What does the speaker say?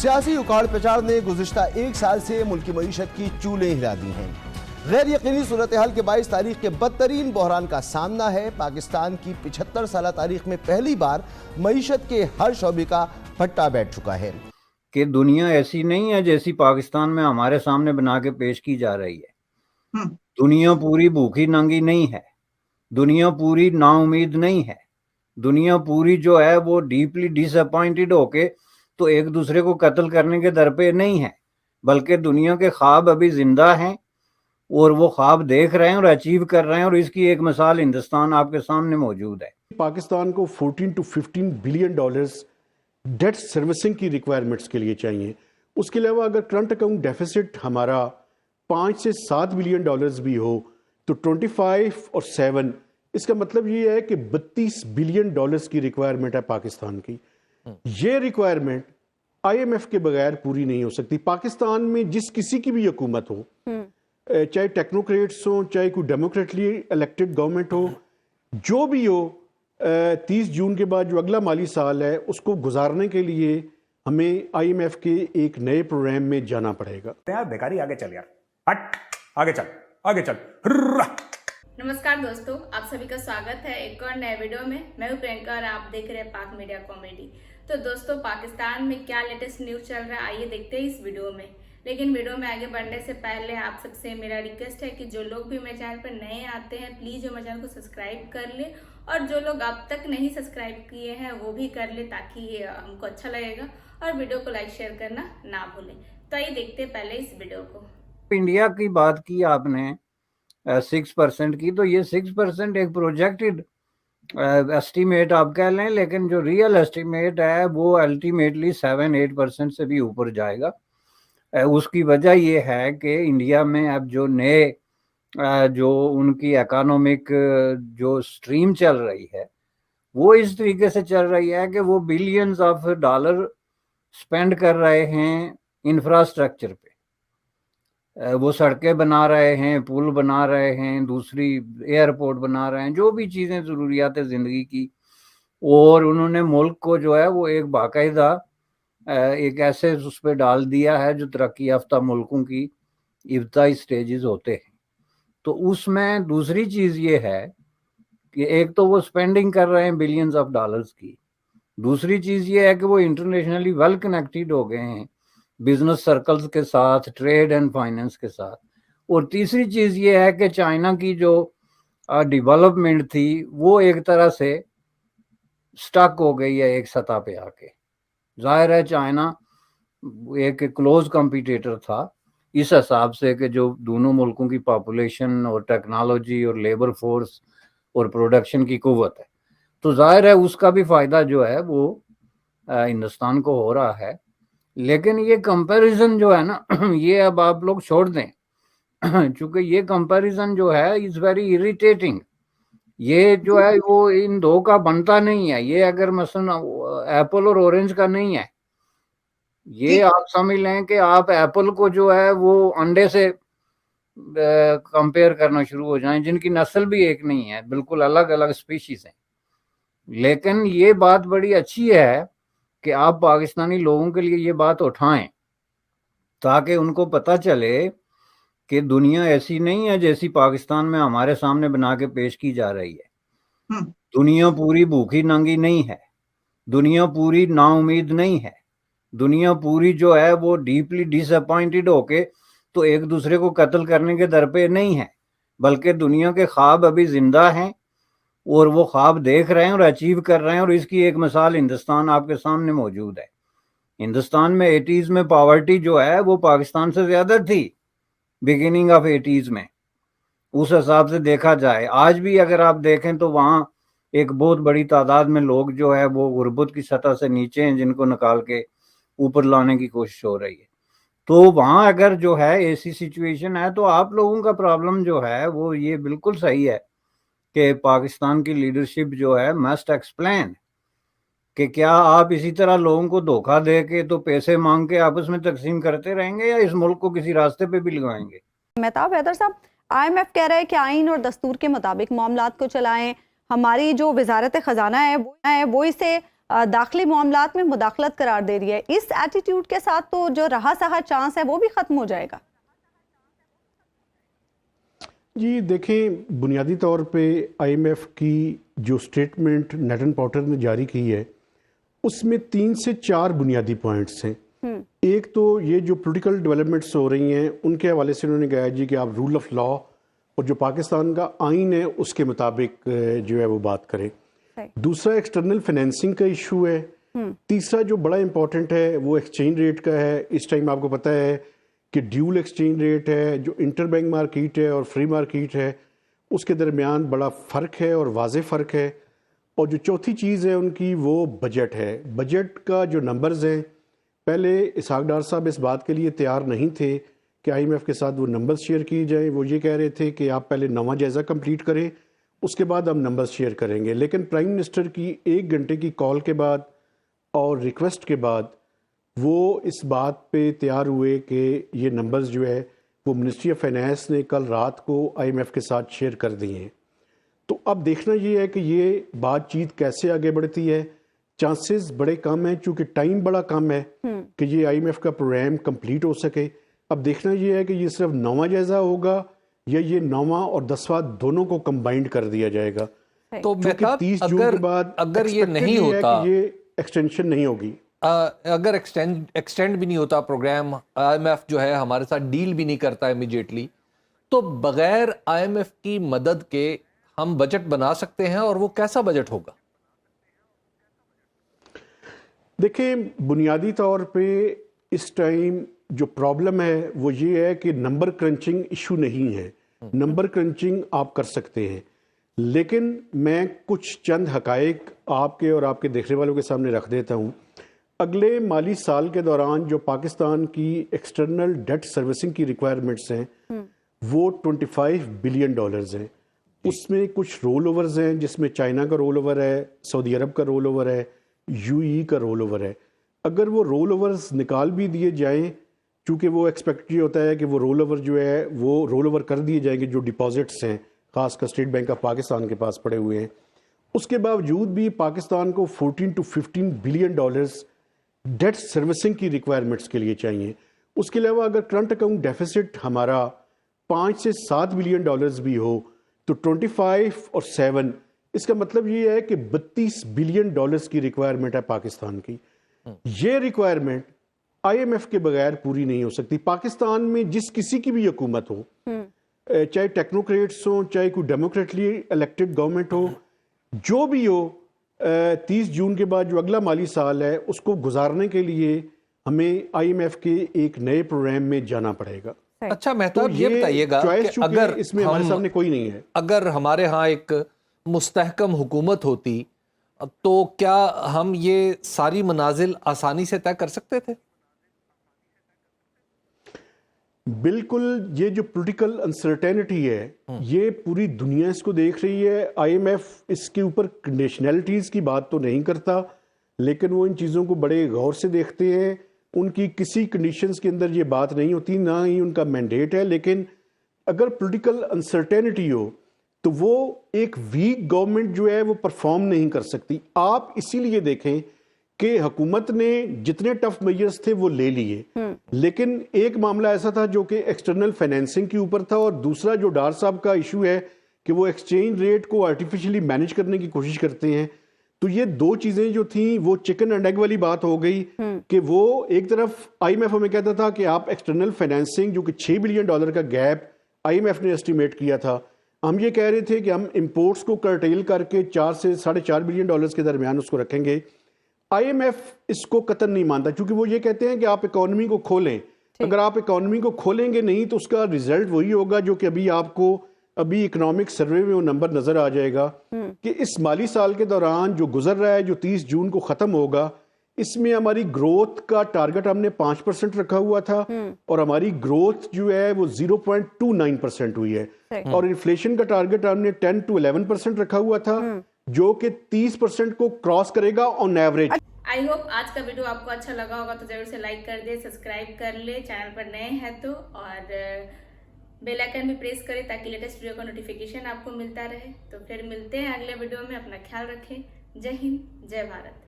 سیاسی اکھاڑ پچاڑ نے گزشتہ ایک سال سے ملکی معیشت کی چولیں ہلا دی ہیں۔ غیر یقینی صورتحال کے باعث تاریخ کے بدترین بحران کا سامنا ہے۔ پاکستان کی 75 سالہ تاریخ میں پہلی بار معیشت کے ہر شعبے کا پھٹا بیٹھ چکا ہے کہ دنیا ایسی نہیں ہے جیسی پاکستان میں ہمارے سامنے بنا کے پیش کی جا رہی ہے۔ دنیا پوری بھوکی ننگی نہیں ہے، دنیا پوری نا امید نہیں ہے، دنیا پوری جو ہے وہ ڈیپلی ڈس اپوائنٹڈ ہو کے تو ایک دوسرے کو قتل کرنے کے در پہ نہیں ہے، بلکہ دنیا کے خواب ابھی زندہ ہیں اور وہ خواب دیکھ رہے ہیں اور اچیو کر رہے ہیں، اور اس کی ایک مثال ہندوستان آپ کے سامنے موجود ہے۔ پاکستان کو 14 to 15 billion dollars date servicing کی ریکوائرمنٹس کے لیے چاہیے۔ اس کے علاوہ اگر کرنٹ اکاؤنٹ ڈیفیسٹ ہمارا 5 سے 7 بلین ڈالرز بھی ہو تو 25 اور 7 اس کا مطلب یہ ہے کہ 32 بلین ڈالرز کی ریکوائرمنٹ ہے پاکستان کی۔ یہ ریکوائرمنٹ آئی ایم ایف کے بغیر پوری نہیں ہو سکتی۔ پاکستان میں جس کسی کی بھی حکومت ہو، چاہے ٹیکنوکریٹس ہوں، چاہے کوئی ڈیموکریٹلی الیکٹڈ گورنمنٹ ہو، جو بھی ہو، 30 جون کے بعد جو اگلا مالی سال ہے اس کو گزارنے کے لیے ہمیں آئی ایم ایف کے ایک نئے پروگرام میں جانا پڑے گا۔ یار بیکاری آگے چل، یار ہٹ، آگے چل آگے چل۔ نمسکار دوستو، آپ سبھی کا سواگت ہے ایک اور نئے ویڈیو میں۔ میں ہوں پرینکا اور آپ دیکھ رہے ہیں پاک میڈیا کامیڈی۔ تو دوستو، پاکستان میں کیا لیٹسٹ نیوز چل رہا ہے آئیے دیکھتے ہیں اس ویڈیو میں۔ لیکن ویڈیو میں آگے بڑھنے سے پہلے آپ سب سے میرا ریکویسٹ ہے کہ جو لوگ بھی میرے چینل پر نئے آتے ہیں پلیز جو میرے چینل کو سبسکرائب کر لیں، اور جو لوگ اب تک نہیں سبسکرائب کیے ہیں وہ بھی کر لیں تاکہ یہ ہم کو اچھا لگے گا، اور ویڈیو کو لائک شیئر کرنا نہ بھولیں۔ تو آئیے دیکھتے ہیں پہلے اس ویڈیو کو۔ انڈیا کی بات کی آپ نے 6% کی، تو یہ 6% ایک پروجیکٹڈ ایسٹیمیٹ آپ کہہ لیں، لیکن جو ریئل ایسٹیمیٹ ہے وہ الٹیمیٹلی 7-8% سے بھی اوپر جائے گا۔ اس کی وجہ یہ ہے کہ انڈیا میں اب جو نئے جو ان کی اکانومک جو سٹریم چل رہی ہے وہ اس طریقے سے چل رہی ہے کہ وہ بلینز آف ڈالر سپینڈ کر رہے ہیں انفراسٹرکچر پہ۔ وہ سڑکیں بنا رہے ہیں، پل بنا رہے ہیں، دوسری ایئرپورٹ بنا رہے ہیں، جو بھی چیزیں ضروریات زندگی کی، اور انہوں نے ملک کو جو ہے وہ ایک باقاعدہ ایک ایسے اس پہ ڈال دیا ہے جو ترقی یافتہ ملکوں کی ابتدائی سٹیجز ہوتے ہیں۔ تو اس میں دوسری چیز یہ ہے کہ ایک تو وہ سپینڈنگ کر رہے ہیں بلینز آف ڈالرز کی، دوسری چیز یہ ہے کہ وہ انٹرنیشنلی ویل کنیکٹڈ ہو گئے ہیں بزنس سرکلز کے ساتھ، ٹریڈ اینڈ فائننس کے ساتھ، اور تیسری چیز یہ ہے کہ چائنا کی جو ڈیولپمنٹ تھی وہ ایک طرح سے سٹک ہو گئی ہے ایک سطح پہ آ کے۔ ظاہر ہے چائنا ایک کلوز کمپیٹیٹر تھا اس حساب سے کہ جو دونوں ملکوں کی پاپولیشن اور ٹیکنالوجی اور لیبر فورس اور پروڈکشن کی قوت ہے، تو ظاہر ہے اس کا بھی فائدہ جو ہے وہ ہندوستان کو ہو رہا ہے۔ لیکن یہ کمپیریزن جو ہے نا یہ اب آپ لوگ چھوڑ دیں، چونکہ یہ کمپیریزن جو ہے از ویری اریٹیٹنگ۔ یہ جو ہے وہ ان دو کا بنتا نہیں ہے۔ یہ اگر مثلا ایپل اور اورنج کا نہیں ہے، یہ آپ سمجھ لیں کہ آپ ایپل کو جو ہے وہ انڈے سے کمپیئر کرنا شروع ہو جائیں، جن کی نسل بھی ایک نہیں ہے، بالکل الگ الگ اسپیشیز ہیں۔ لیکن یہ بات بڑی اچھی ہے کہ آپ پاکستانی لوگوں کے لیے یہ بات اٹھائیں تاکہ ان کو پتہ چلے کہ دنیا ایسی نہیں ہے جیسی پاکستان میں ہمارے سامنے بنا کے پیش کی جا رہی ہے۔ دنیا پوری بھوکی ننگی نہیں ہے، دنیا پوری نا امید نہیں ہے، دنیا پوری جو ہے وہ ڈیپلی ڈس اپوائنٹڈ ہو کے تو ایک دوسرے کو قتل کرنے کے در پہ نہیں ہے، بلکہ دنیا کے خواب ابھی زندہ ہیں اور وہ خواب دیکھ رہے ہیں اور اچیو کر رہے ہیں، اور اس کی ایک مثال ہندوستان آپ کے سامنے موجود ہے۔ ہندوستان میں 80s میں پاورٹی جو ہے وہ پاکستان سے زیادہ تھی بگننگ آف 80s میں، اس حساب سے دیکھا جائے۔ آج بھی اگر آپ دیکھیں تو وہاں ایک بہت بڑی تعداد میں لوگ جو ہے وہ غربت کی سطح سے نیچے ہیں، جن کو نکال کے اوپر لانے کی کوشش ہو رہی ہے۔ تو وہاں اگر جو ہے ایسی سچویشن ہے تو آپ لوگوں کا پرابلم جو ہے وہ یہ بالکل صحیح ہے کہ پاکستان کی لیڈرشپ جو ہے مسٹ ایکسپلین کہ کیا آپ اسی طرح لوگوں کو دھوکہ دے کے تو پیسے مانگ کے آپس میں تقسیم کرتے رہیں گے، یا اس ملک کو کسی راستے پہ بھی لگائیں گے؟ مہتاب حیدر صاحب، آئی ایم ایف کہہ رہا ہے کہ آئین اور دستور کے مطابق معاملات کو چلائیں، ہماری جو وزارت خزانہ ہے وہ اسے दाखिली मामलात में मुदाखलत करार दे रही है। इस एटीट्यूड के साथ तो जो रहा सहा चांस है वो भी खत्म हो जाएगा। जी देखें, बुनियादी तौर पे आईएमएफ की जो स्टेटमेंट नेटन पॉटर ने जारी की है उसमें 3 से 4 बुनियादी पॉइंट्स हैं। एक तो ये जो पॉलिटिकल डेवलपमेंट्स हो रही हैं उनके हवाले से उन्होंने कहा जी कि आप रूल ऑफ लॉ और जो पाकिस्तान का आइन है उसके मुताबिक जो है वो बात करें। दूसरा एक्सटर्नल फाइनेंसिंग का इशू है। तीसरा जो बड़ा इंपॉर्टेंट है वो एक्सचेंज रेट का है। इस टाइम आपको पता है कि ड्यूल एक्सचेंज रेट है, जो इंटरबैंक मार्केट है और फ्री मार्केट है उसके दरमियान बड़ा फ़र्क है और वाज़ेह फ़र्क है। और जो चौथी चीज़ है उनकी वो बजट है। बजट का जो नंबर्स हैं, पहले इसहाक डार साहब इस बात के लिए तैयार नहीं थे कि आईएमएफ के साथ वो नंबर्स शेयर किए जाएं। वो ये कह रहे थे कि आप पहले 9वां जायज़ा कंप्लीट करें उसके बाद हम नंबर्स शेयर करेंगे। लेकिन प्राइम मिनिस्टर की 1 घंटे की कॉल के बाद और रिक्वेस्ट के बाद वो इस बात पे तैयार हुए कि ये नंबर्स जो है वो मिनिस्ट्री ऑफ फाइनेंस ने कल रात को आईएमएफ के साथ शेयर कर दिए हैं। तो अब देखना ये है कि ये बातचीत कैसे आगे बढ़ती है। चांसेस बड़े कम हैं चूँकि टाइम बड़ा कम है कि ये आईएमएफ का प्रोग्राम कंप्लीट हो सके। अब देखना ये है कि ये सिर्फ 9वां जायज़ा होगा या ये 9वां और 10वां दोनों को कंबाइंड कर दिया जाएगा। तो मेहताब, 30 जून के बाद अगर ये नहीं होता, ये एक्सटेंशन नहीं होगी, अगर एक्सटेंड भी नहीं होता प्रोग्राम, आईएमएफ जो है हमारे साथ डील भी नहीं करता इमीडिएटली, तो बगैर आईएमएफ की मदद के हम बजट बना सकते हैं और वो कैसा बजट होगा? देखें, बुनियादी तौर पे इस टाइम जो प्रॉब्लम है वो ये है कि नंबर क्रंचिंग इशू नहीं है। नंबर क्रंचिंग आप कर सकते हैं, लेकिन मैं कुछ चंद हकायक आपके और आपके देखने वालों के सामने रख देता हूँ। अगले माली साल के दौरान जो पाकिस्तान की एक्सटर्नल डेट सर्विसिंग की रिक्वायरमेंट्स हैं वो $25 बिलियन हैं। उसमें कुछ रोल ओवर्स हैं जिसमें चाइना का रोल ओवर है, सऊदी अरब का रोल ओवर है, यूएई का रोल ओवर है। अगर वो रोल ओवर्स निकाल भी दिए जाएं, चूँकि वो एक्सपेक्ट ये होता है कि वो रोल ओवर जो है वो रोल ओवर कर दिए जाएंगे जो डिपॉजिट्स हैं खासकर स्टेट बैंक ऑफ पाकिस्तान के पास पड़े हुए हैं, उसके बावजूद भी पाकिस्तान को $14 to 15 बिलियन डेट सर्विसिंग की रिक्वायरमेंट्स के लिए चाहिए। उसके अलावा अगर करंट अकाउंट डेफिसिट हमारा 5 से 7 बिलियन भी हो तो 25 और 7, इसका मतलब ये है कि 32 बिलियन की रिक्वायरमेंट है पाकिस्तान की। ये रिक्वायरमेंट आईएमएफ के बगैर पूरी नहीं हो सकती। पाकिस्तान में जिस किसी की भी हुकूमत हो, चाहे टेक्नोक्रेट्स हो, चाहे कोई डेमोक्रेटली इलेक्टेड गवर्नमेंट हो, जो भी हो, 30 जून के बाद जो अगला माली साल है उसको गुजारने के लिए हमें आईएमएफ के एक नए प्रोग्राम में जाना पड़ेगा। अच्छा मेहताब, ये बताइएगा कि अगर इसमें हमारे सामने कोई नहीं है, अगर हमारे यहाँ एक मुस्तहकम हुकूमत होती तो क्या हम ये सारी मनाजिल आसानी से तय कर सकते थे? बिल्कुल। ये जो पॉलिटिकल अनसर्टेनिटी है ये पूरी दुनिया इसको देख रही है। आईएमएफ इसके ऊपर कंडीशनैलिटीज़ की बात तो नहीं करता, लेकिन वो इन चीज़ों को बड़े गौर से देखते हैं। उनकी किसी कंडीशंस के अंदर ये बात नहीं होती, ना ही उनका मैंडेट है। लेकिन अगर पॉलिटिकल अनसर्टेनिटी हो तो वो एक वीक गवर्नमेंट जो है वो परफॉर्म नहीं कर सकती। आप इसीलिए देखें कि हुकूमत ने जितने टफ मेजर्स थे वो ले लिए, लेकिन एक मामला ऐसा था जो कि एक्सटर्नल फाइनेंसिंग के ऊपर था, और दूसरा जो डार साहब का इशू है कि वो एक्सचेंज रेट को आर्टिफिशियली मैनेज करने की कोशिश करते हैं। तो ये दो चीजें जो थी वो चिकन एंड एग वाली बात हो गई कि वो एक तरफ आईएमएफ हमें कहता था कि आप एक्सटर्नल फाइनेंसिंग जो कि $6 बिलियन का गैप आईएमएफ ने एस्टिमेट किया था, हम ये कह रहे थे कि हम इंपोर्ट्स को कर्टेल करके 4 से $4.5 बिलियन के दरमियान उसको रखेंगे। आईएमएफ इसको कतई नहीं मानता, क्योंकि वो ये कहते हैं कि आप इकोनॉमी को खोलें। अगर आप इकोनॉमी को खोलेंगे नहीं तो उसका रिजल्ट वही होगा जो कि अभी इकोनॉमिक सर्वे में वो नंबर नजर आ जाएगा कि इस माली साल के दौरान जो गुजर रहा है, जो 30 जून को खत्म होगा, इसमें हमारी ग्रोथ का टारगेट हमने 5% रखा हुआ था और हमारी ग्रोथ जो है वो 0.29% हुई है, और इन्फ्लेशन का टारगेट हमने 10 to 11% रखा हुआ था जो कि 30% को क्रॉस करेगा ऑन एवरेज। आई होप आज का वीडियो आपको अच्छा लगा होगा, तो जरूर से लाइक कर दे, सब्सक्राइब कर ले चैनल पर नए हैं तो, और बेल आइकन भी प्रेस करें ताकि लेटेस्ट वीडियो का नोटिफिकेशन आपको मिलता रहे। तो फिर मिलते हैं अगले वीडियो में, अपना ख्याल रखें। जय हिंद, जय भारत।